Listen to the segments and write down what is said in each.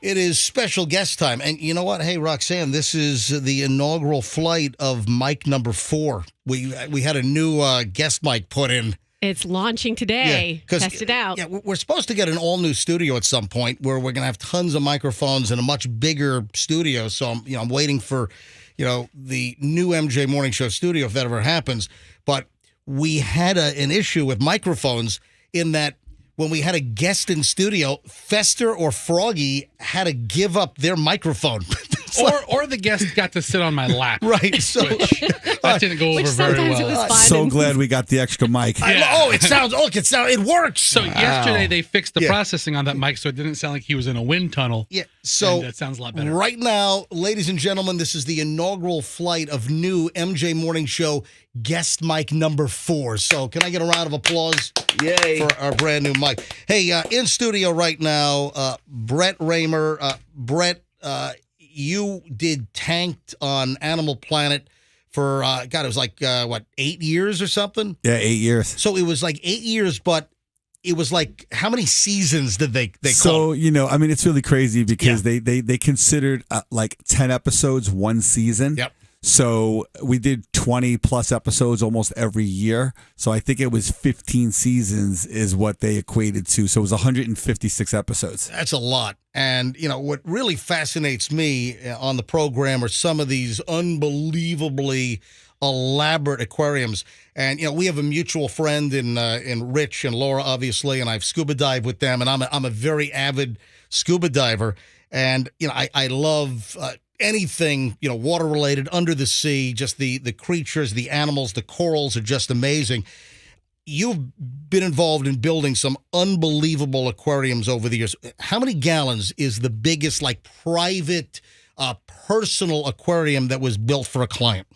It is special guest time. And you know what? Hey, Roxanne, this is the inaugural flight of mic number 4. We had a new guest mic put in. It's launching today. Test it out. Yeah, we're supposed to get an all-new studio at some point where we're going to have tons of microphones and a much bigger studio. So I'm waiting for, the new MJ Morning Show studio if that ever happens. But we had an issue with microphones in that when we had a guest in studio, Fester or Froggy had to give up their microphone. Or the guest got to sit on my lap. Right. So that didn't go over very well. It was fun. So glad we got the extra mic. It works. So yesterday they fixed the processing on that mic so it didn't sound like he was in a wind tunnel. Yeah. So that sounds a lot better. Right now, ladies and gentlemen, this is the inaugural flight of new MJ Morning Show guest mic number 4. So can I get a round of applause? Yay. For our brand new mic. Hey, in studio right now, Brett Raymer. Brett, you did Tanked on Animal Planet for, it was like, 8 years or something? Yeah, 8 years. So it was like 8 years, but it was like, how many seasons did they call? So, it's really crazy because they considered like 10 episodes one season. Yep. So we did 20 plus episodes almost every year. So I think it was 15 seasons is what they equated to. So it was 156 episodes. That's a lot. And, what really fascinates me on the program are some of these unbelievably elaborate aquariums. And, we have a mutual friend in Rich and Laura, obviously, and I've scuba dived with them. And I'm a very avid scuba diver. And, I love anything, water related, under the sea, just the creatures, the animals, the corals are just amazing. You've been involved in building some unbelievable aquariums over the years. How many gallons is the biggest, private, personal aquarium that was built for a client?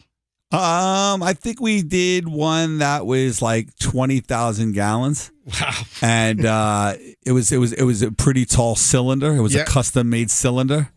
I think we did one that was like 20,000 gallons. Wow. And it was a pretty tall cylinder. It was a custom made cylinder.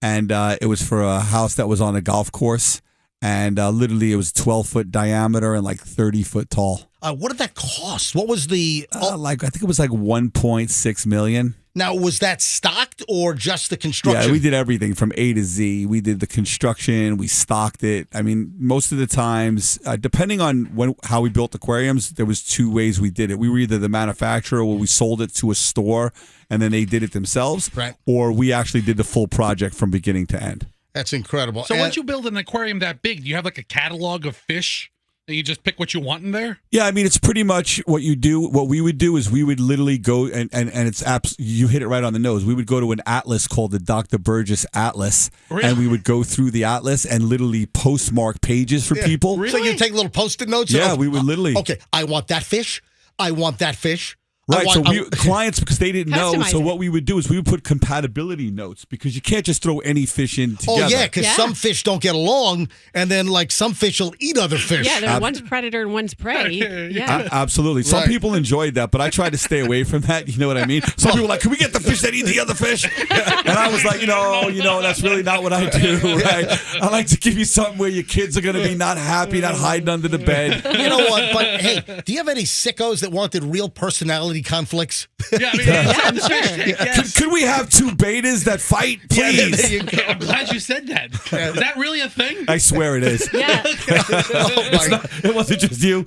And it was for a house that was on a golf course. And literally it was 12-foot diameter and like 30-foot tall. What did that cost? What was the... I think it was like $1.6 million. Now, was that stocked or just the construction? Yeah, we did everything from A to Z. We did the construction. We stocked it. I mean, most of the times, depending on how we built aquariums, there was 2 ways we did it. We were either the manufacturer or we sold it to a store and then they did it themselves, right, or we actually did the full project from beginning to end. That's incredible. So once you build an aquarium that big, do you have like a catalog of fish? And you just pick what you want in there? Yeah, I mean, it's pretty much what you do. What we would do is we would literally go, and it's you hit it right on the nose. We would go to an atlas called the Dr. Burgess Atlas, really? And we would go through the atlas and literally postmark pages for people. Really? So you take little Post-it notes? Yeah, we would literally. Okay, I want that fish. I want that fish. Right, clients, because they didn't know, so what we would do is we would put compatibility notes because you can't just throw any fish in together. Oh, yeah, because some fish don't get along, and then, some fish will eat other fish. Yeah, one's predator and one's prey. Yeah. Absolutely. Some people enjoyed that, but I tried to stay away from that. You know what I mean? Some people were like, can we get the fish that eat the other fish? And I was like, that's really not what I do, right? I like to give you something where your kids are going to be not happy, not hiding under the bed. You know what? But, hey, do you have any sickos that wanted real personality conflicts? Yeah, I'm sure. Yes. Could we have 2 betas that fight, please? There you go. I'm glad you said that. Is that really a thing? I swear it is. Yeah. It wasn't just you.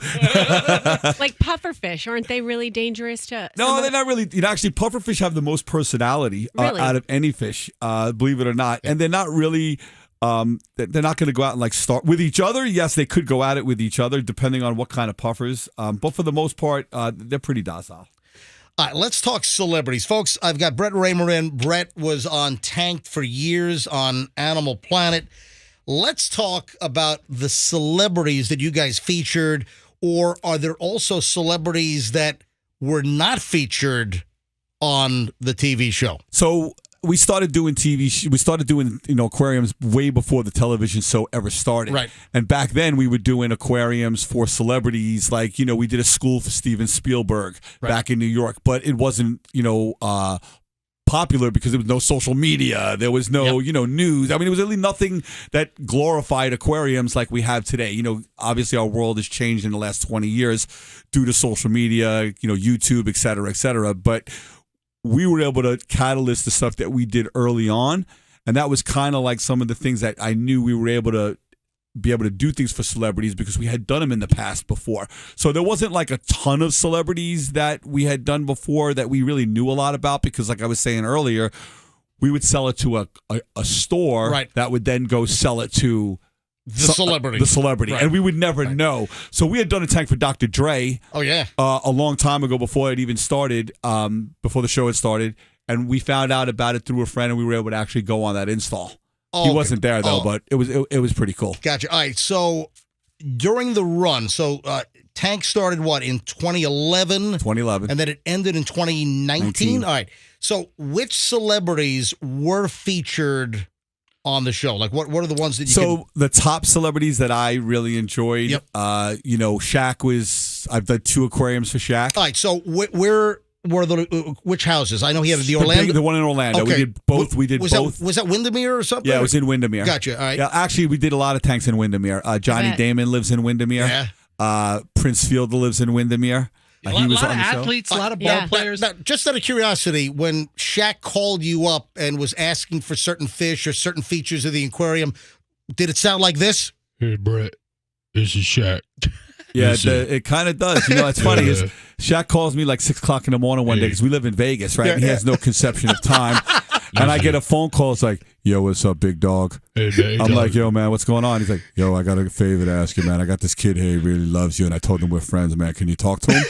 Like pufferfish, aren't they really dangerous to... No, they're not really. Actually, pufferfish have the most personality out of any fish, believe it or not. And they're not really... they're not going to go out and start with each other. Yes, they could go at it with each other depending on what kind of puffers. But for the most part, they're pretty docile. All right, let's talk celebrities. Folks, I've got Brett Raymer in. Brett was on Tanked for years on Animal Planet. Let's talk about the celebrities that you guys featured, or are there also celebrities that were not featured on the TV show? So we started doing we started doing aquariums way before the television show ever started. Right. And back then we were doing aquariums for celebrities, we did a school for Steven Spielberg back in New York, but it wasn't popular because there was no social media, there was no news. I mean, it was really nothing that glorified aquariums like we have today. Obviously our world has changed in the last 20 years due to social media, YouTube, et cetera, but we were able to catalyst the stuff that we did early on. And that was kind of like some of the things that I knew we were able to do things for celebrities because we had done them in the past before. So there wasn't like a ton of celebrities that we had done before that we really knew a lot about because like I was saying earlier, we would sell it to a store that would then go sell it to the celebrity. Right. And we would never know. So we had done a tank for Dr. Dre. Oh, yeah. A long time ago before it even started, before the show had started. And we found out about it through a friend and we were able to actually go on that install. Oh, he wasn't there, though, but it was pretty cool. Gotcha. All right. So during the run, Tank started what, in 2011? 2011. And then it ended in 2019? All right. So which celebrities were featured on the show? Like, what are the ones that you the top celebrities that I really enjoyed, Shaq was, I've done 2 aquariums for Shaq. All right. So where were which houses? I know he had the Orlando. The one in Orlando. Okay. We did both. Was that Windermere or something? Yeah, it was in Windermere. Gotcha. All right. Yeah, actually, we did a lot of tanks in Windermere. Johnny Damon lives in Windermere. Yeah. Prince Fielder lives in Windermere. He was a lot of athletes, a lot of ball players. Now, just out of curiosity, when Shaq called you up and was asking for certain fish or certain features of the aquarium, did it sound like this? Hey, Brett, this is Shaq. Yeah, it kind of does. You know, it's funny. Shaq calls me like 6 o'clock in the morning one day because we live in Vegas, right? And he has no conception of time. And I get a phone call. It's like, yo, what's up, big dog? Hey, I'm like, yo, man, what's going on? He's like, yo, I got a favor to ask you, man. I got this kid here. He really loves you. And I told him we're friends, man. Can you talk to him?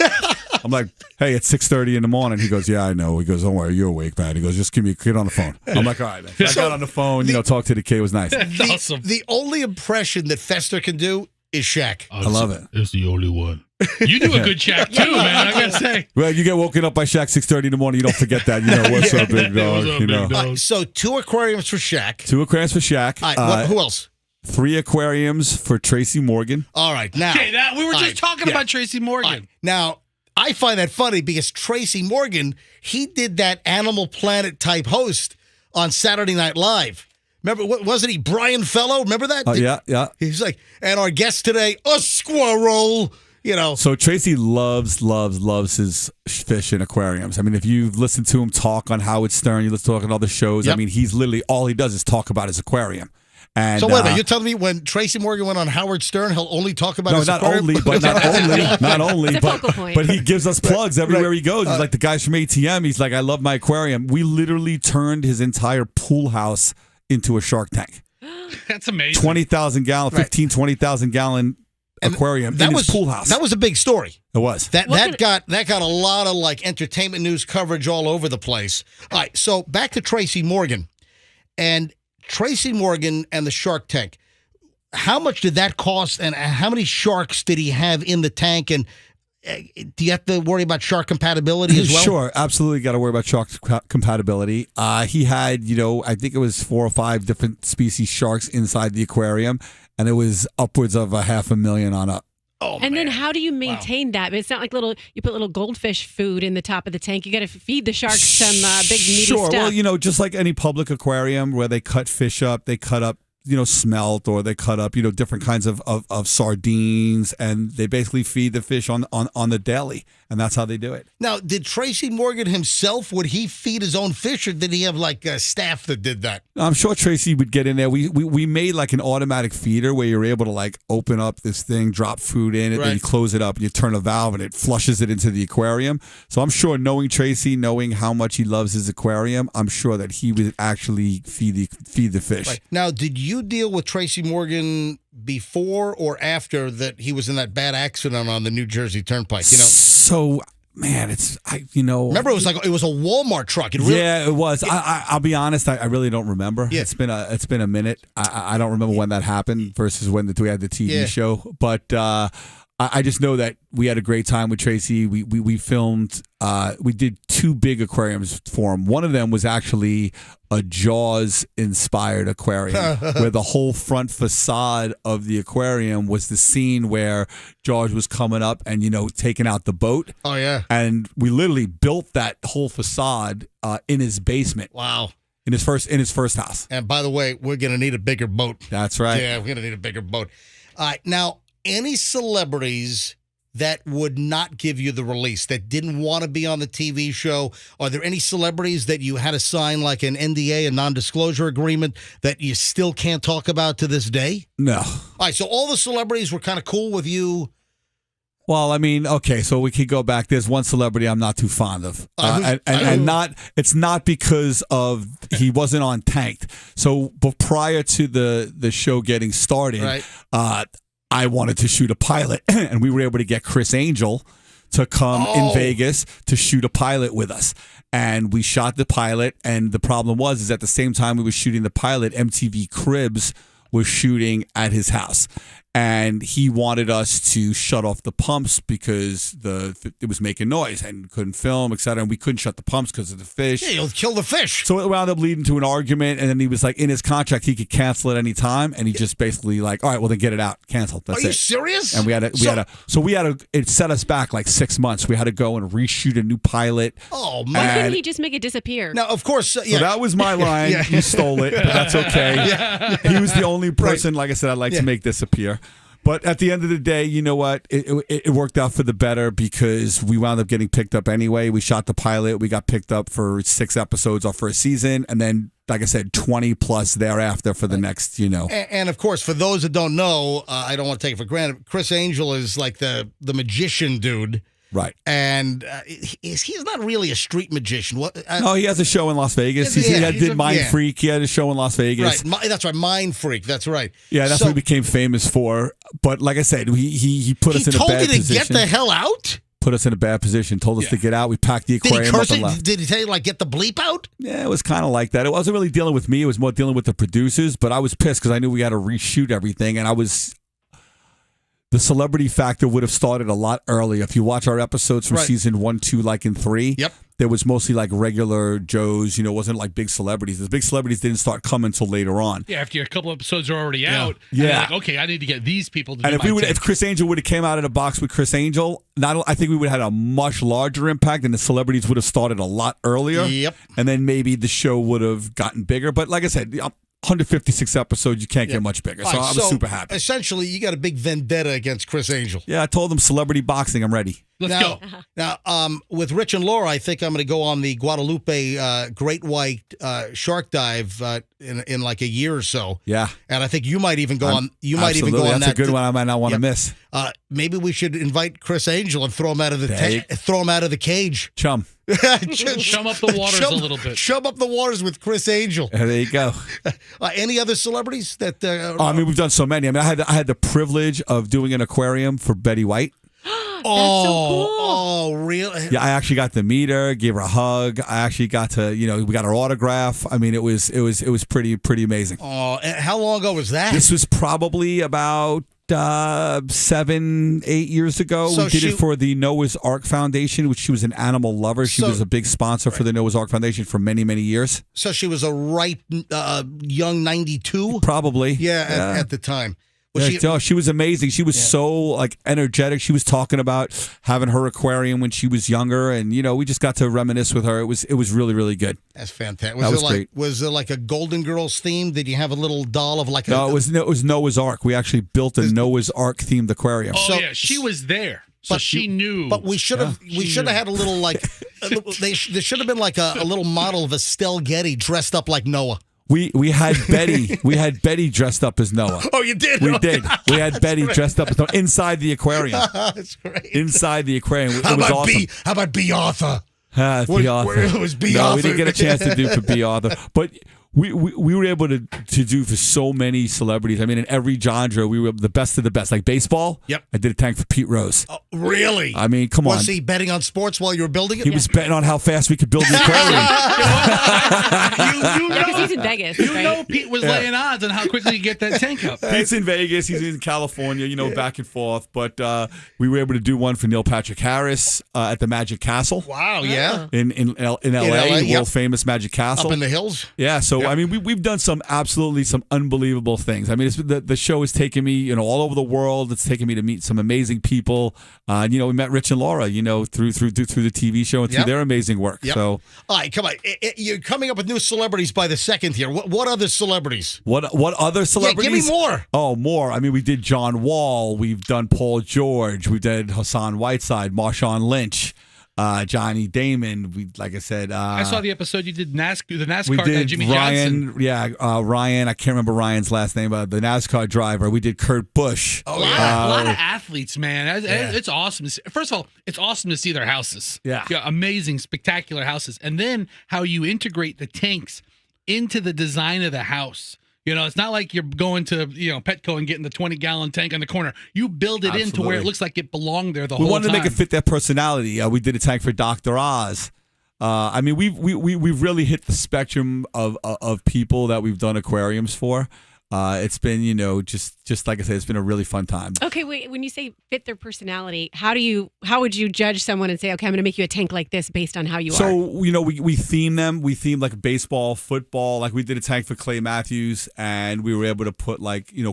I'm like, hey, it's 6:30 in the morning. He goes, yeah, I know. He goes, don't worry, you're awake, man. He goes, just get on the phone. I'm like, all right, man. So I got on the phone, talk to the kid. It was nice. That's awesome. The only impression that Fester can do is Shaq. I love it. It's the only one. You do a good Shaq too, man. I gotta say. Well, you get woken up by Shaq 6:30 in the morning. You don't forget that. What's up, big dog? What's up, big dog? So 2 aquariums for Shaq. 2 aquariums for Shaq. All right, who else? 3 aquariums for Tracy Morgan. All right, now. Okay, we were just talking about Tracy Morgan. Right, now, I find that funny because Tracy Morgan, he did that Animal Planet type host on Saturday Night Live. Remember, wasn't he Brian Fellow? Remember that? Yeah. He's like, and our guest today, a squirrel. So Tracy loves his fish in aquariums. I mean, if you've listened to him talk on Howard Stern, you listen to talk on other shows. Yep. I mean, he's literally all he does is talk about his aquarium. And, so wait a minute, you're telling me when Tracy Morgan went on Howard Stern, he'll only talk about his aquarium? Not only, but he gives us plugs everywhere he goes. He's like the guys from ATM. He's like, I love my aquarium. We literally turned his entire pool house into a shark tank. That's amazing. 20,000 gallon, 20,000 gallon aquarium in his pool house. That was a big story. It was. That got a lot of like entertainment news coverage all over the place. All right, so back to Tracy Morgan. And Tracy Morgan and the Shark Tank. How much did that cost and how many sharks did he have in the tank? And do you have to worry about shark compatibility as well? Sure, absolutely got to worry about shark compatibility. He had, I think it was 4 or 5 different species sharks inside the aquarium, and it was upwards of $500,000 on up. Oh, and man. then how do you maintain that? It's not like you put little goldfish food in the top of the tank. You got to feed the sharks some big meaty stuff. Sure, well, just like any public aquarium where they cut fish up, they cut up smelt, or they cut up, different kinds of sardines, and they basically feed the fish on the daily, and that's how they do it. Now, did Tracy Morgan himself, would he feed his own fish, or did he have like a staff that did that? I'm sure Tracy would get in there. We made like an automatic feeder where you're able to like open up this thing, drop food in it, then you close it up, and you turn a valve, and it flushes it into the aquarium. So I'm sure, knowing Tracy, knowing how much he loves his aquarium, I'm sure that he would actually feed the fish. Right. Now, did you deal with Tracy Morgan before or after that he was in that bad accident on the New Jersey Turnpike? So, man, remember, it was a Walmart truck. Yeah, it was. I'll be honest, I really don't remember. Yeah. It's been a minute. I don't remember when that happened versus when we had the TV show. But I just know that we had a great time with Tracy. We filmed. We did 2 big aquariums for him. One of them was actually a Jaws-inspired aquarium, where the whole front facade of the aquarium was the scene where Jaws was coming up and taking out the boat. Oh yeah, and we literally built that whole facade in his basement. Wow. In his first house. And by the way, we're gonna need a bigger boat. That's right. Yeah, we're gonna need a bigger boat. All right, now, any celebrities that would not give you the release, that didn't want to be on the TV show? Are there any celebrities that you had to sign like an NDA, a non-disclosure agreement, that you still can't talk about to this day? No. All right, so all the celebrities were kind of cool with you. Well, I mean, okay, so we could go back. There's one celebrity I'm not too fond of, it's not because of he wasn't on Tanked. So, but prior to the show getting started, right. I wanted to shoot a pilot, and we were able to get Chris Angel to come in Vegas to shoot a pilot with us. And we shot the pilot, and the problem is at the same time we were shooting the pilot, MTV Cribs was shooting at his house. And he wanted us to shut off the pumps because it was making noise and couldn't film, et cetera. And we couldn't shut the pumps because of the fish. Yeah, you'll kill the fish. So it wound up leading to an argument. And then he was like, in his contract, he could cancel at any time. And he just basically like, all right, well then get it out, cancel. That's it. Are you serious? And we had to. It set us back like 6 months. We had to go and reshoot a new pilot. Oh man! Why couldn't he just make it disappear? Now, of course, So that was my line. You stole it, but that's okay. He was the only person, like I said, I'd like to make disappear. But at the end of the day, you know what? It worked out for the better because we wound up getting picked up anyway. We shot the pilot. We got picked up for 6 episodes our first season. And then, like I said, 20 plus thereafter for the next, And of course, for those that don't know, I don't want to take it for granted, Chris Angel is like the magician dude. Right. And he's not really a street magician. No, he has a show in Las Vegas. He did Mind Freak. He had a show in Las Vegas. Right. That's right. Mind Freak. That's right. Yeah, that's what he became famous for. But like I said, he put us in a bad position. He told you to get the hell out? Put us in a bad position. Told us to get out. We packed the aquarium up and left. Did he tell you, like, get the bleep out? Yeah, it was kind of like that. It wasn't really dealing with me. It was more dealing with the producers. But I was pissed because I knew we had to reshoot everything. And the celebrity factor would have started a lot earlier. If you watch our episodes from season 1, 2, like in 3, there was mostly like regular Joes. It wasn't like big celebrities. The big celebrities didn't start coming until later on. Yeah, after a couple episodes are already out. Yeah. Like, okay, I need to get these people to and do if Chris Angel would have came out in a box with Chris Angel, I think we would have had a much larger impact, and the celebrities would have started a lot earlier. Yep. And then maybe the show would have gotten bigger. But like I said, 156 episodes, you can't get much bigger. So I was super happy. Essentially, you got a big vendetta against Chris Angel. Yeah, I told him celebrity boxing, I'm ready. Let's go. Now, with Rich and Laura, I think I'm going to go on the Guadalupe Great White Shark Dive in like a year or so. Yeah. And I think you might even go on. You might even go on That's a good one I might not want to miss. Maybe we should invite Chris Angel and throw him out of the cage. Chum. Chum up the waters a little bit. Chum up the waters with Chris Angel. There you go. Any other celebrities that? We've done so many. I had the privilege of doing an aquarium for Betty White. That's so cool. Oh, really? Yeah, I actually got to meet her, gave her a hug. I actually got to, we got her autograph. I mean, it was pretty amazing. Oh, and how long ago was that? This was probably about 7, 8 years ago. So we did it for the Noah's Ark Foundation, which she was an animal lover. She was a big sponsor for the Noah's Ark Foundation for many, many years. So she was a ripe, young 92? Probably. Yeah, at the time. She was amazing. She was so energetic. She was talking about having her aquarium when she was younger, and we just got to reminisce with her. It was really, really good. That's fantastic. That was great. Was it like a Golden Girls theme? Did you have a little doll of like? No, it was Noah's Ark. We actually built a Noah's Ark themed aquarium. Oh yeah, she was there, so she knew. But we should have had a little there should have been like a little model of Estelle Getty dressed up like Noah. We had Betty. We had Betty dressed up as Noah. Oh, you did? We did. We had Betty dressed up as Noah inside the aquarium. That's great. Inside the aquarium. It was awesome. How about B. Arthur? B. Arthur. It was B. No, Arthur. we didn't get a chance to do for B. Arthur. But we were able to do for so many celebrities. I mean, in every genre, we were the best of the best. Like baseball, yep. I did a tank for Pete Rose. Oh, really? I mean, come on. Was he betting on sports while you were building it? He was betting on how fast we could build the aquarium. Because he's in Vegas. You know Pete was laying odds on how quickly you get that tank up. Pete's in Vegas. He's in California, back and forth. But we were able to do one for Neil Patrick Harris at the Magic Castle. Wow, yeah. In L.A., world famous Magic Castle. Up in the hills? Yeah, so I mean, we've done some unbelievable things. I mean, the show has taken me, all over the world. It's taken me to meet some amazing people. We met Rich and Laura, through the TV show and through their amazing work. Yep. So, all right, come on. You're coming up with new celebrities by the second here. What other celebrities? What other celebrities? Yeah, give me more. Oh, more. I mean, we did John Wall. We've done Paul George. We did Hassan Whiteside, Marshawn Lynch. Johnny Damon. Like I said, I saw the episode you did the NASCAR we guy, did Jimmy Ryan. Johnson. Yeah, Ryan. I can't remember Ryan's last name, but the NASCAR driver. We did Kurt Busch. A lot of athletes, man. It's awesome. First of all, it's awesome to see their houses. Yeah, amazing, spectacular houses, and then how you integrate the tanks into the design of the house. It's not like you're going to, Petco and getting the 20-gallon tank in the corner. You build it into where it looks like it belonged there the whole time. We wanted to make it fit their personality. We did a tank for Dr. Oz. I mean, we've really hit the spectrum of people that we've done aquariums for. It's been, just like I said, it's been a really fun time. Okay, wait. When you say fit their personality, how would you judge someone and say, okay, I'm going to make you a tank like this based on how you are? So, we theme them. We theme like baseball, football. Like we did a tank for Clay Matthews, and we were able to put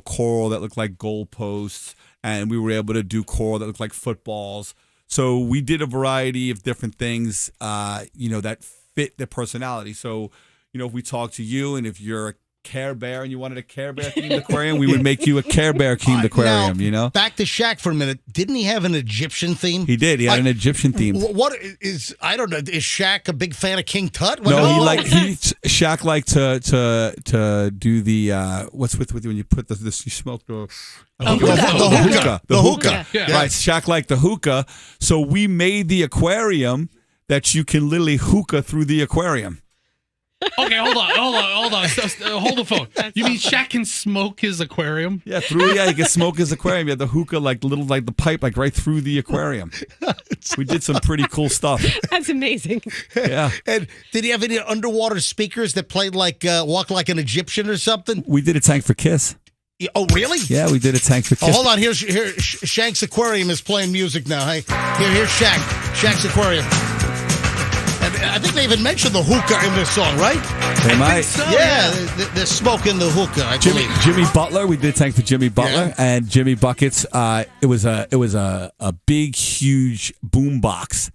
coral that looked like goalposts, and we were able to do coral that looked like footballs. So we did a variety of different things, that fit their personality. So, if we talk to you, and if you're a Care Bear and you wanted a Care Bear themed aquarium, we would make you a Care Bear themed aquarium. Now, back to Shaq for a minute. Didn't he have an Egyptian theme? He did. He had an Egyptian theme. What is? I don't know. Is Shaq a big fan of King Tut? No, Shaq liked to do the what's with when you put this you smoke the hookah. Yeah. Right. Shaq liked the hookah, so we made the aquarium that you can literally hookah through the aquarium. Okay, hold on. Hold the phone. You mean Shaq can smoke his aquarium? Yeah, he can smoke his aquarium. You had the hookah like the pipe right through the aquarium. We did some pretty cool stuff. That's amazing. Yeah. And did he have any underwater speakers that played walk like an Egyptian or something? We did a tank for Kiss. Oh, really? Yeah, we did a tank for Kiss. Oh, hold on. Here, Shaq's aquarium is playing music now. Hey, here's Shaq's aquarium. I think they even mentioned the hookah in this song, right? They might. So, yeah, they're smoking the hookah. I believe. Jimmy Butler, we did a tank for Jimmy Butler and Jimmy Buckets. It was a big, huge boombox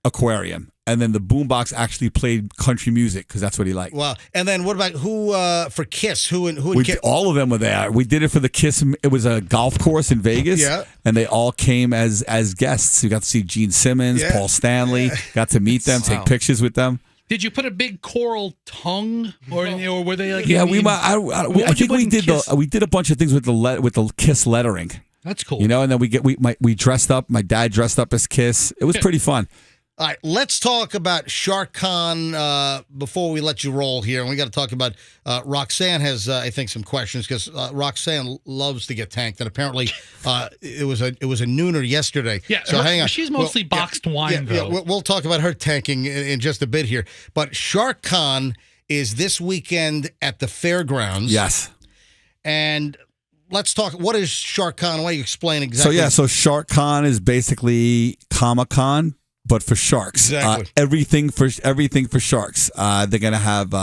aquarium, and then the boombox actually played country music because that's what he liked. Wow! And then what about who for Kiss? Who Kiss? All of them were there. We did it for the Kiss. It was a golf course in Vegas, and they all came as guests. You got to see Gene Simmons, Paul Stanley. Got to meet them, take pictures with them. Did you put a big coral tongue, or were they like? Yeah, I think we did we did a bunch of things with the Kiss lettering. That's cool. And then we dressed up. My dad dressed up as Kiss. It was pretty fun. All right, let's talk about Shark Con before we let you roll here. And we got to talk about Roxanne has, I think, some questions because Roxanne loves to get tanked. And apparently it was a nooner yesterday. Yeah, so hang on. She's mostly boxed wine, though. Yeah, we'll talk about her tanking in just a bit here. But Shark Con is this weekend at the fairgrounds. Yes. And let's talk. What is Shark Con? Why don't you explain exactly? So Shark Con is basically Comic-Con, but for sharks. Exactly. Everything for sharks. They're going to have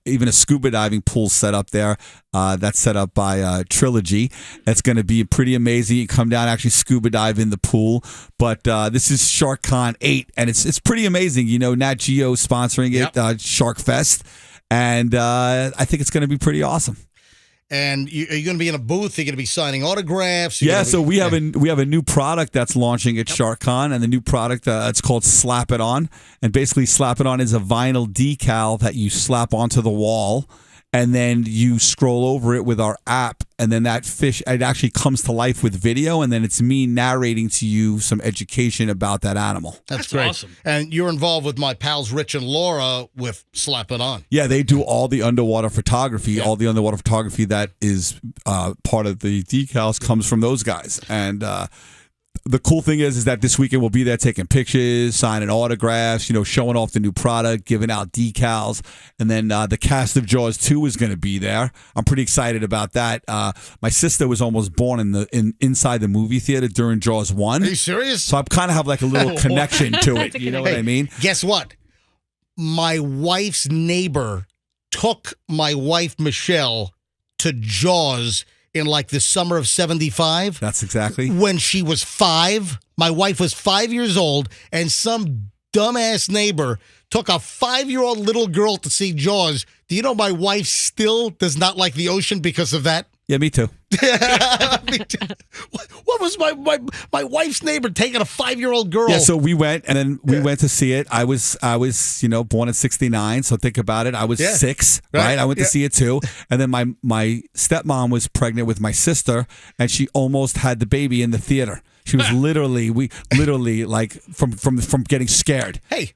even a scuba diving pool set up there. That's set up by Trilogy. It's going to be pretty amazing. You come down, actually scuba dive in the pool. But this is Shark Con 8, and it's pretty amazing. Nat Geo sponsoring it, Shark Fest, and I think it's going to be pretty awesome. And are you going to be in a booth? Are you going to be signing autographs? So we have a new product that's launching at SharkCon, and the new product it's called Slap It On. And basically, Slap It On is a vinyl decal that you slap onto the wall, and then you scroll over it with our app, and then that fish it actually comes to life with video, and then it's me narrating to you some education about that animal. That's great. Awesome. And you're involved with my pals Rich and Laura with Slap It On. Yeah, they do all the underwater photography. Yeah. All the underwater photography that is part of the decals comes from those guys. And the cool thing is that this weekend we'll be there taking pictures, signing autographs, showing off the new product, giving out decals. And then the cast of Jaws 2 is going to be there. I'm pretty excited about that. My sister was almost born inside the movie theater during Jaws 1. Are you serious? So I kind of have like a little connection to it. You know what I mean? Guess what? My wife's neighbor took my wife, Michelle, to Jaws in like the summer of 75. That's exactly. When she was 5. My wife was 5 years old, and some dumbass neighbor took a 5-year-old little girl to see Jaws. Do you know my wife still does not like the ocean because of that? Yeah, me too. What was my wife's neighbor taking a 5-year-old girl? Yeah, so we went, and then we went to see it. I was born in '69, so think about it. I was 6, right? I went to see it too, and then my stepmom was pregnant with my sister, and she almost had the baby in the theater. She was literally like from getting scared. Hey,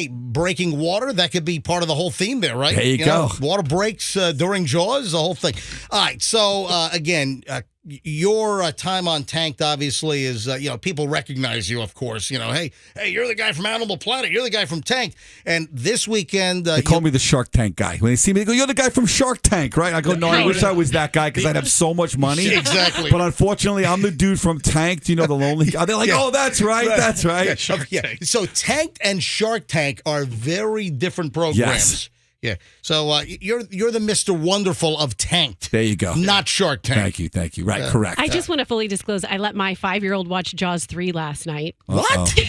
breaking water, that could be part of the whole theme there, right? There you go. Water breaks during Jaws, the whole thing. All right, so again, your time on Tanked obviously is, people recognize you, of course. Hey, you're the guy from Animal Planet. You're the guy from Tanked. And this weekend... they call me the Shark Tank guy. When they see me, they go, you're the guy from Shark Tank, right? I go, no, I wish I was that guy because I'd have so much money. Exactly. But unfortunately, I'm the dude from Tanked, the lonely guy. They're like, oh, that's right, that's right. Yeah. So Tanked and Shark Tank are very different programs. Yes. Yeah. So you're the Mr. Wonderful of Tanked. There you go. Not Shark Tank. Thank you. Right, correct. I just want to fully disclose, I let my 5-year-old watch Jaws 3 last night. What?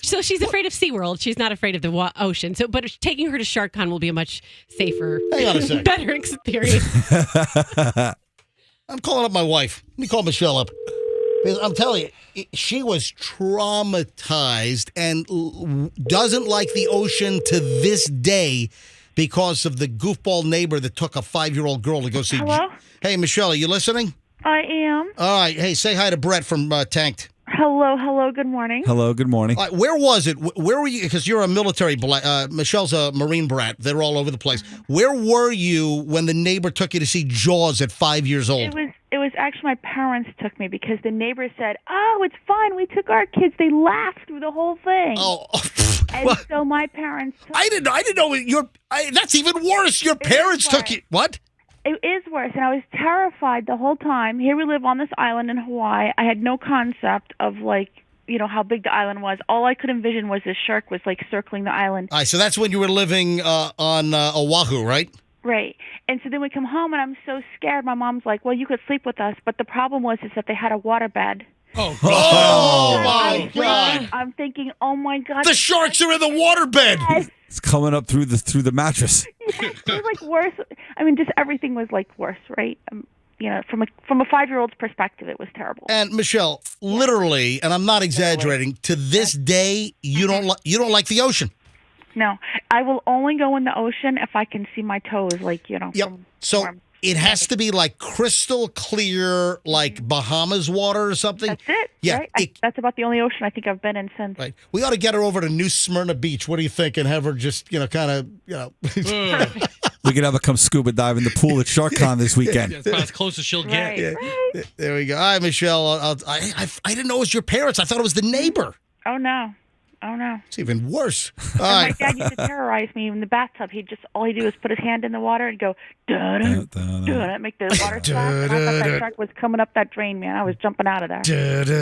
So she's afraid of SeaWorld. She's not afraid of the ocean. So, but taking her to SharkCon will be a much safer, Hang on a second. better experience. I'm calling up my wife. Let me call Michelle up. Because I'm telling you, she was traumatized and doesn't like the ocean to this day because of the goofball neighbor that took a 5-year-old girl to go see. Hello? Hey, Michelle, are you listening? I am. All right. Hey, say hi to Brett from Tanked. Hello, good morning. Hello, good morning. All right, where was it? Where were you? Because you're a military. Michelle's a Marine brat. They're all over the place. Where were you when the neighbor took you to see Jaws at 5 years old? It was actually my parents took me because the neighbor said, "Oh, it's fine. We took our kids." They laughed through the whole thing. Oh, and so my parents took I didn't know. That's even worse. Your parents took you. What? It is worse, and I was terrified the whole time. Here we live on this island in Hawaii. I had no concept of how big the island was. All I could envision was this shark was circling the island. All right, so that's when you were living on Oahu, right? Right. And so then we come home, and I'm so scared. My mom's like, "Well, you could sleep with us," but the problem is that they had a waterbed. Oh, Oh my God! I'm thinking, oh my God, The sharks are in the waterbed. Yes. It's coming up through the mattress. It was worse. I mean, just everything was worse, right? From a 5-year-old's perspective, it was terrible. And Michelle, literally, and I'm not exaggerating, to this day, you don't like the ocean. No, I will only go in the ocean if I can see my toes, Yep. So it has to be crystal clear, Bahamas water or something. That's it. Yeah. Right? That's about the only ocean I think I've been in since. Right. We ought to get her over to New Smyrna Beach. What do you think? And have her just, kind of, We could have her come scuba dive in the pool at SharkCon this weekend. That's about as close as she'll get. Right. Right. There we go. All right, Michelle. I didn't know it was your parents. I thought it was the neighbor. Oh no. It's even worse. All And right. my dad used to terrorize me in the bathtub. All he'd do is put his hand in the water and go, da-da, da-da, make the water splash. And I thought that shark was coming up that drain, man. I was jumping out of there.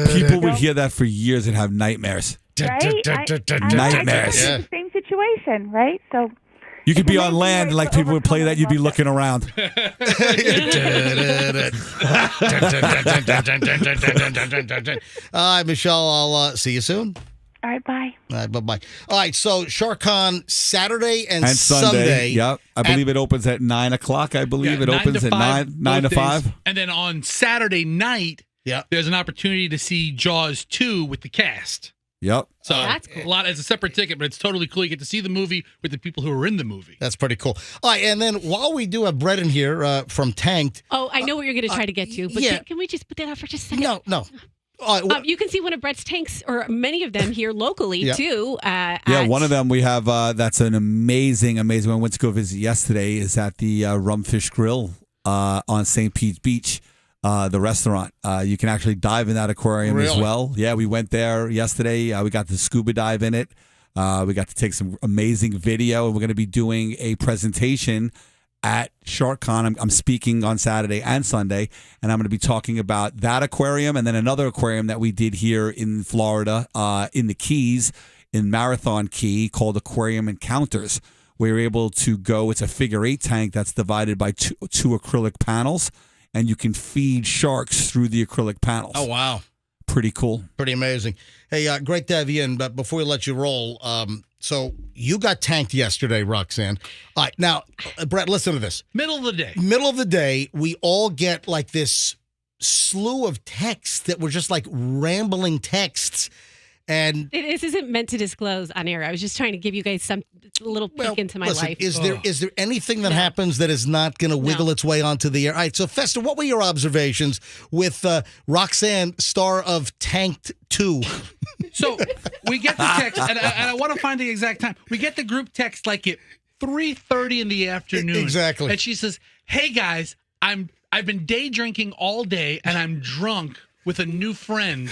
People would hear that for years and have nightmares. Right? Nightmares. I the same situation, right? So You could be on land, people would play that, you'd be looking around. All right, Michelle, I'll see you soon. all right, bye. All right, bye-bye. All right, so SharkCon Saturday and Sunday. Yep. I believe it opens at 9 o'clock. I believe it opens at 9 to 5. And then on Saturday night, there's an opportunity to see Jaws 2 with the cast. Yep. So that's cool. a lot as a separate ticket, but it's totally cool. You get to see the movie with the people who are in the movie. That's pretty cool. All right, and then while we do have Brett in here from Tanked. Oh, I know what you're going to try to get to, but can we just put that off for just a second? No. You can see one of Brett's tanks, or many of them here locally, too. One of them we have, that's an amazing one. I went to go visit yesterday, is at the Rumfish Grill on St. Pete's Beach. The restaurant. You can actually dive in that aquarium as well. Yeah, we went there yesterday. We got to scuba dive in it. We got to take some amazing video, and we're going to be doing a presentation at SharkCon. I'm speaking on Saturday and Sunday, and I'm going to be talking about that aquarium and then another aquarium that we did here in Florida, in the Keys, in Marathon Key, called Aquarium Encounters, where you're able to go. It's a figure 8 tank that's divided by two acrylic panels, and you can feed sharks through the acrylic panels. Oh, wow. Pretty cool. Pretty amazing. Hey, great to have you in. But before we let you roll, so you got tanked yesterday, Roxanne. All right, now, Brett, listen to this. Middle of the day. Middle of the day, we all get like this slew of texts that were just like rambling texts. And This isn't meant to disclose on air. I was just trying to give you guys some little peek into my life. Is there anything that happens that is not going to wiggle its way onto the air? All right, so Fester, what were your observations with Roxanne, star of Tanked 2? So we get the text, and I want to find the exact time. We get the group text like at 3:30 in the afternoon. Exactly. And she says, "Hey guys, I've been day drinking all day, and I'm drunk with a new friend."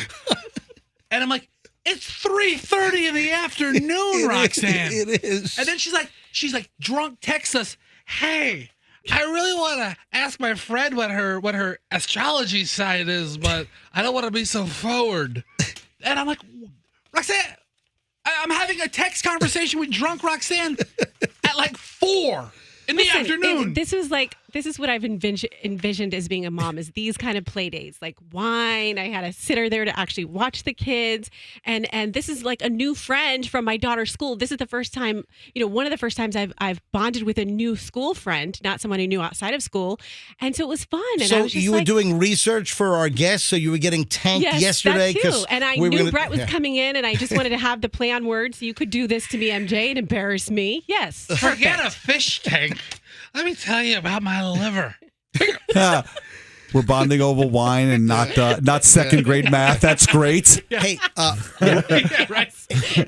And I'm like, it's 3:30 in the afternoon, Roxanne. It is. And then she's like, drunk texts us, "Hey, I really want to ask my friend what her astrology sign is, but I don't want to be so forward." And I'm like, Roxanne, I'm having a text conversation with drunk Roxanne at like 4 in the afternoon. This is what I've envisioned as being a mom, is these kind of play days, like wine. I had a sitter there to actually watch the kids. And this is like a new friend from my daughter's school. This is the first time, one of the first times I've bonded with a new school friend, not someone who knew outside of school. And so it was fun. And So I was just you were doing research for our guests, so you were getting tanked yesterday? That too. And I knew Brett was coming in, and I just wanted to have the play on words. So you could do this to me, MJ, and embarrass me. Yes. Forget a fish tank. Let me tell you about my liver. We're bonding over wine and not second grade math. That's great. Hey, Yeah, right.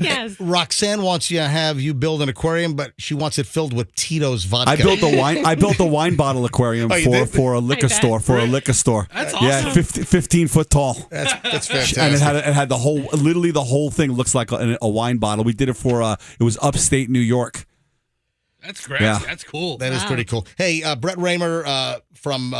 Yes. Roxanne wants you to have you build an aquarium, but she wants it filled with Tito's vodka. I built a wine bottle aquarium for a liquor store. That's Yeah, awesome. 15 foot tall. That's fantastic. And it had literally the whole thing looks like a wine bottle. We did it it was upstate New York. That's great. Yeah. That's cool. That is pretty cool. Hey, Brett Raymer from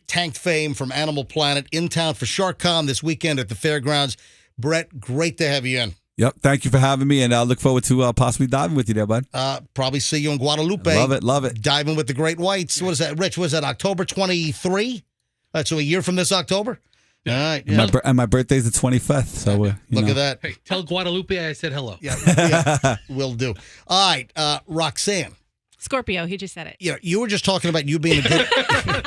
Tanked fame, from Animal Planet, in town for SharkCon this weekend at the fairgrounds. Brett, great to have you in. Yep. Thank you for having me, and I look forward to possibly diving with you there, bud. Probably see you in Guadalupe. Love it. Diving with the great whites. What is that, Rich? Was that October 23? So a year from this October? All right. Yeah. And my birthday's the 25th. So Look at that. Hey, tell Guadalupe I said hello. Yeah, will do. All right, Roxanne. Scorpio, he just said it. You were just talking about you being a good